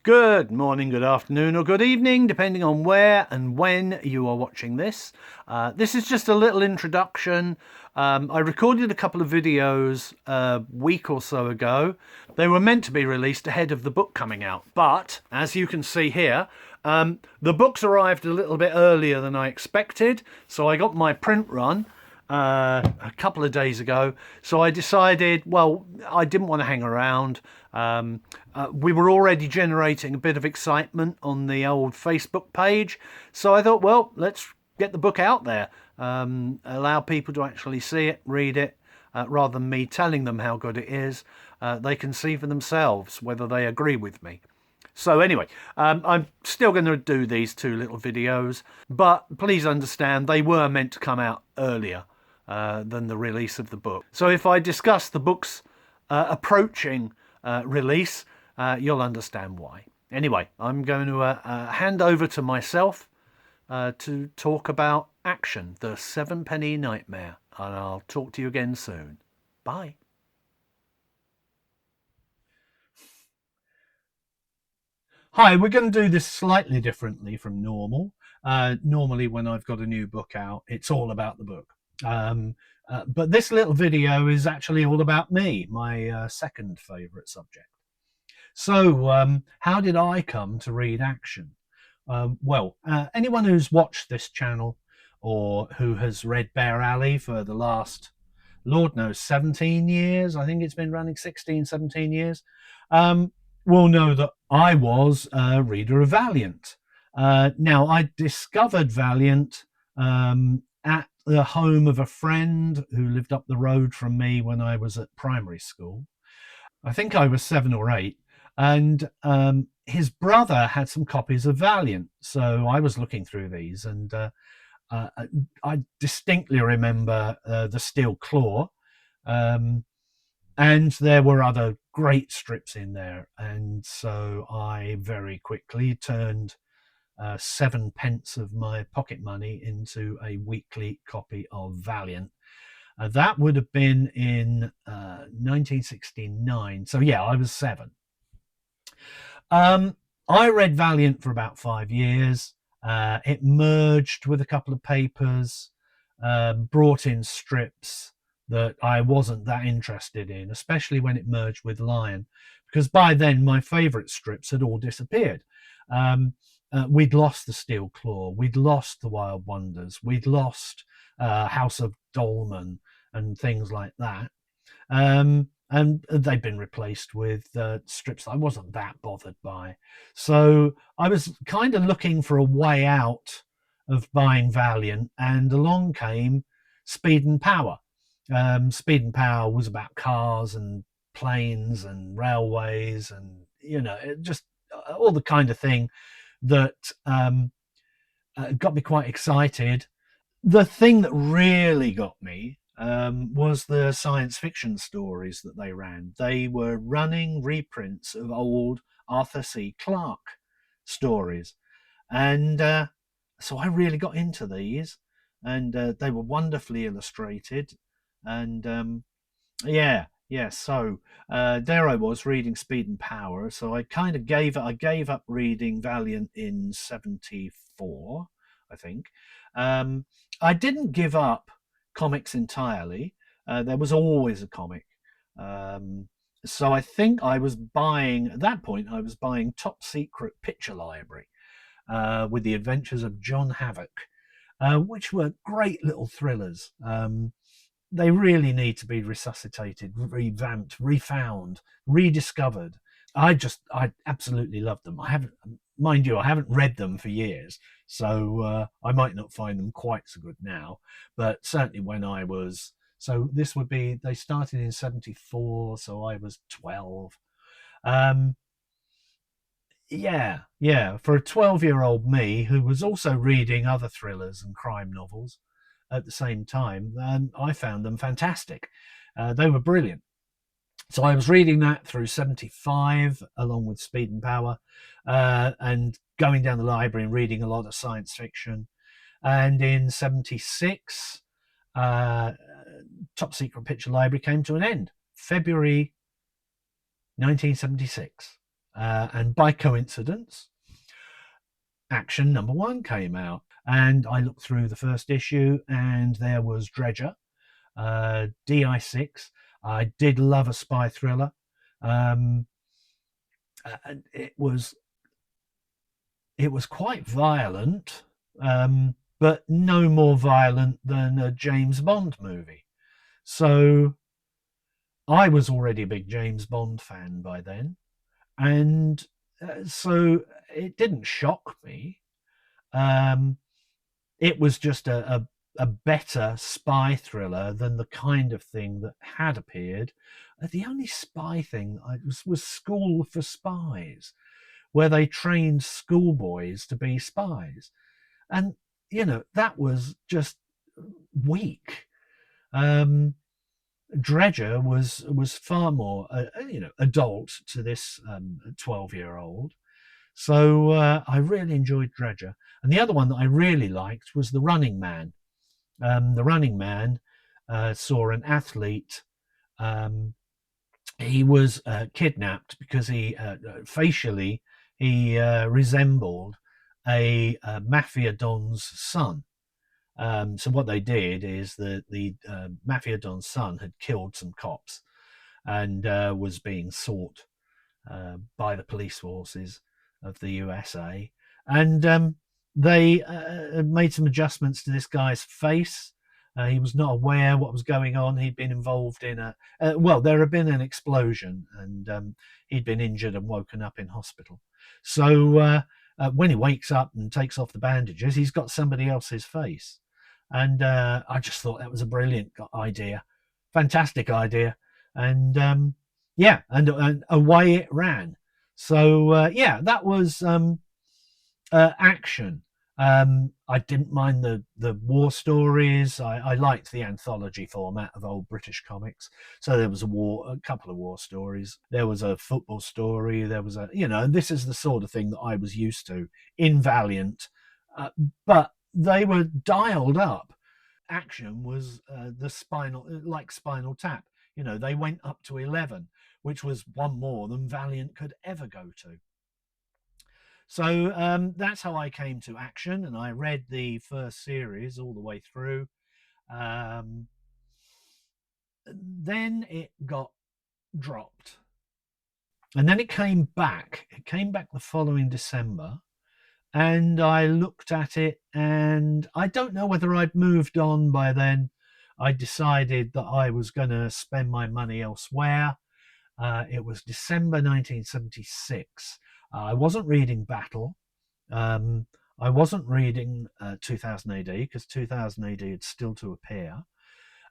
Good morning, good afternoon, or good evening, depending on where and when you are watching this. This is just a little introduction. I recorded a couple of videos a week or so ago. They were meant to be released ahead of the book coming out, but as you can see here, the books arrived a little bit earlier than I expected, so I got my print run a couple of days ago. So I decided, well, I didn't want to hang around. We were already generating a bit of excitement on the old Facebook page. So I thought, well, let's get the book out there, allow people to actually see it, read it, rather than me telling them how good it is. They can see for themselves whether they agree with me. So anyway, I'm still going to do these two little videos, but please understand they were meant to come out earlier than the release of the book. So if I discuss the book's approaching release, you'll understand why. Anyway, I'm going to hand over to myself to talk about Action, the Sevenpenny Nightmare, and I'll talk to you again soon. Bye. Hi, we're going to do this slightly differently from normal. Normally, when I've got a new book out, it's all about the book. But this little video is actually all about me, my second favourite subject. So, how did I come to read Action? Anyone who's watched this channel or who has read Bear Alley for the last, Lord knows, 17 years, I think it's been running 16, 17 years, will know that I was a reader of Valiant. Now, I discovered Valiant at the home of a friend who lived up the road from me when I was at primary school. I think I was 7 or 8, and his brother had some copies of Valiant. So I was looking through these, and uh, I distinctly remember the Steel Claw. And there were other great strips in there. And so I very quickly turned 7 pence of my pocket money into a weekly copy of Valiant. That would have been in 1969. So, yeah, I was 7. I read Valiant for about 5 years. It merged with a couple of papers, brought in strips that I wasn't that interested in, especially when it merged with Lion, because by then my favourite strips had all disappeared. We'd lost the Steel Claw, we'd lost the Wild Wonders, we'd lost House of Dolman and things like that. And they've been replaced with strips that I wasn't that bothered by. So I was kind of looking for a way out of buying Valiant, and along came Speed and Power. Speed and Power was about cars and planes and railways, and just all the kind of thing that got me quite excited. The thing that really got me was the science fiction stories that they ran. They were running reprints of old Arthur C. Clarke stories. And so I really got into these, and they were wonderfully illustrated. And so there I was reading Speed and Power. So I kind of I gave up reading Valiant in 74, I think. I didn't give up comics entirely. There was always a comic. So I think I was buying, at that point, I was buying Top Secret Picture Library with the Adventures of John Havoc, which were great little thrillers. They really need to be resuscitated, revamped, refound, rediscovered. I absolutely loved them. I haven't, mind you, I haven't read them for years, so I might not find them quite so good now. But certainly when I was, so this would be, they started in 74, so I was 12. Um, yeah, for a 12-year-old me who was also reading other thrillers and crime novels at the same time, I found them fantastic. They were brilliant. So I was reading that through 75 along with Speed and Power, and going down the library and reading a lot of science fiction. And in 76, Top Secret Picture Library came to an end, February 1976. And by coincidence, Action #1 came out. And I looked through the first issue, and there was Dredger, DI6. I did love a spy thriller. Um, it was quite violent, but no more violent than a James Bond movie. So I was already a big James Bond fan by then, and so it didn't shock me. Um, it was just a better spy thriller than the kind of thing that had appeared. The only spy thing was School for Spies, where they trained schoolboys to be spies. And, that was just weak. Dredger was far more, adult to this 12-year-old. So I really enjoyed Dredger. And the other one that I really liked was The Running Man. The Running Man saw an athlete. He was kidnapped because he facially he resembled a mafia don's son. So what they did is that the mafia don's son had killed some cops and was being sought by the police forces of the USA, and they made some adjustments to this guy's face. He was not aware what was going on. He'd been involved in there had been an explosion, and he'd been injured and woken up in hospital. So when he wakes up and takes off the bandages, he's got somebody else's face. And I just thought that was a brilliant idea, fantastic idea. And yeah, and away it ran. So yeah, that was Action. I didn't mind the war stories. I liked the anthology format of old British comics. So there was a couple of war stories. There was a football story. There was and this is the sort of thing that I was used to in Valiant, but they were dialed up. Action was Spinal Tap. They went up to 11, which was one more than Valiant could ever go to. So that's how I came to Action, and I read the first series all the way through. Then it got dropped, and then it came back. It came back the following December, and I looked at it, and I don't know whether I'd moved on by then. I decided that I was going to spend my money elsewhere. It was December 1976. I wasn't reading Battle. I wasn't reading 2000 AD because 2000 AD had still to appear.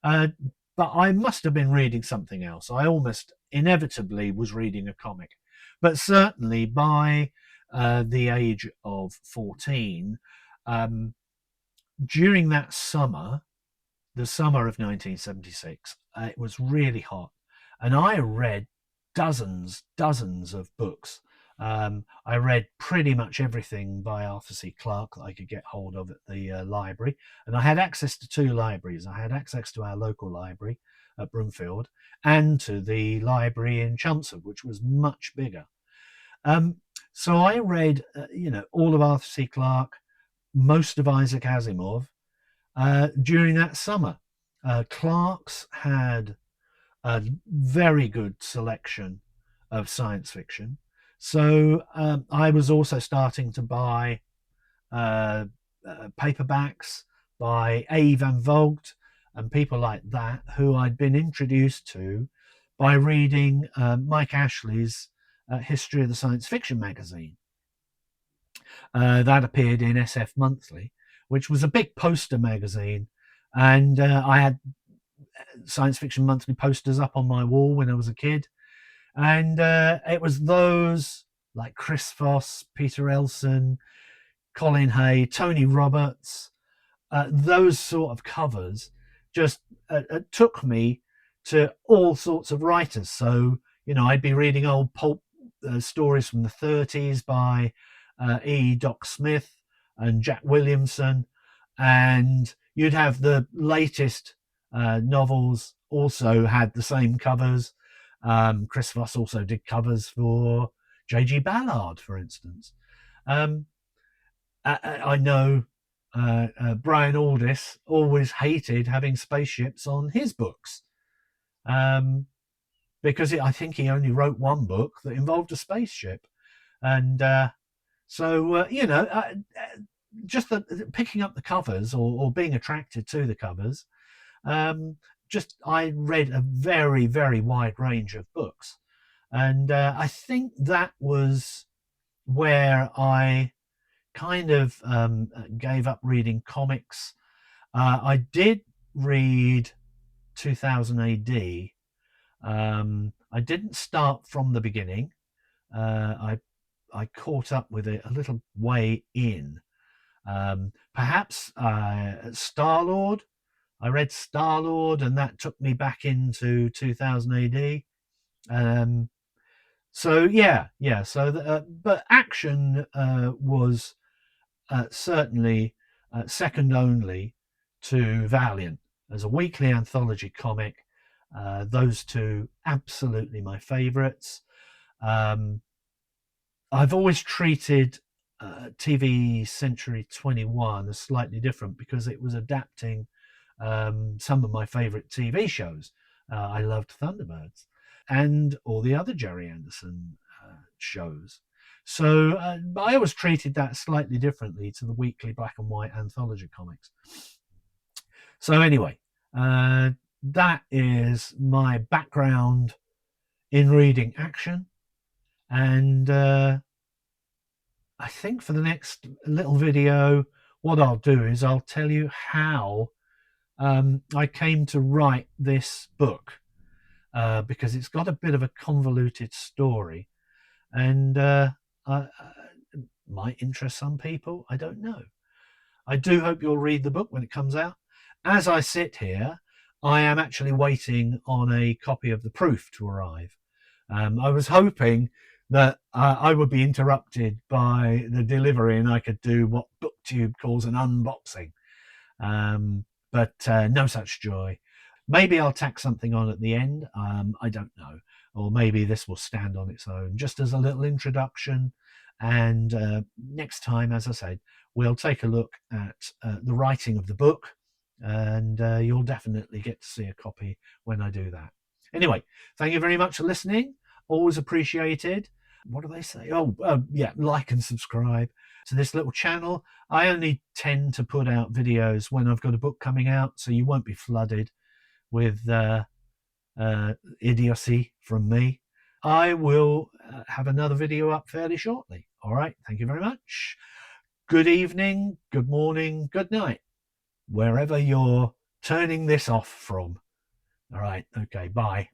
But I must have been reading something else. I almost inevitably was reading a comic. But certainly by the age of 14, during that summer, the summer of 1976, it was really hot. And I read dozens of books. I read pretty much everything by Arthur C. Clarke that I could get hold of at the library. And I had access to two libraries. I had access to our local library at Broomfield and to the library in Chelmsford, which was much bigger. So I read, all of Arthur C. Clarke, most of Isaac Asimov during that summer. Clark's had a very good selection of science fiction. So I was also starting to buy paperbacks by A. Van Vogt and people like that, who I'd been introduced to by reading Mike Ashley's History of the Science Fiction magazine. That appeared in SF Monthly, which was a big poster magazine. And I had Science Fiction Monthly posters up on my wall when I was a kid. And it was those like Chris Voss, Peter Elson, Colin Hay, Tony Roberts, those sort of covers just took me to all sorts of writers. So, I'd be reading old pulp stories from the 30s by E. Doc Smith and Jack Williamson, and you'd have the latest novels also had the same covers. Chris Voss also did covers for J.G. Ballard, for instance. I know Brian Aldiss always hated having spaceships on his books, because I think he only wrote one book that involved a spaceship. And just picking up the covers, or being attracted to the covers, just I read a very, very wide range of books. And I think that was where I kind of gave up reading comics. I did read 2000 AD. I didn't start from the beginning. I caught up with it a little way in. Perhaps Star-Lord. I read Star-Lord, and that took me back into 2000 AD. So yeah. So, but Action was certainly second only to Valiant as a weekly anthology comic. Those two absolutely my favourites. I've always treated TV Century 21 as slightly different because it was adapting some of my favourite TV shows. I loved Thunderbirds and all the other Jerry Anderson shows. So I always treated that slightly differently to the weekly black and white anthology comics. So anyway, that is my background in reading Action. And I think for the next little video, what I'll do is I'll tell you how I came to write this book, because it's got a bit of a convoluted story, and might interest some people. I don't know. I do hope you'll read the book when it comes out. As I sit here, I am actually waiting on a copy of the proof to arrive. I was hoping that I would be interrupted by the delivery and I could do what BookTube calls an unboxing. But no such joy. Maybe I'll tack something on at the end. I don't know. Or maybe this will stand on its own, just as a little introduction. And next time, as I said, we'll take a look at the writing of the book, and you'll definitely get to see a copy when I do that. Anyway, thank you very much for listening. Always appreciated. What do they say? Oh, yeah, like and subscribe to this little channel. I only tend to put out videos when I've got a book coming out, so you won't be flooded with idiocy from me. I will have another video up fairly shortly. All right, thank you very much. Good evening, good morning, good night, wherever you're turning this off from. All right, okay, bye.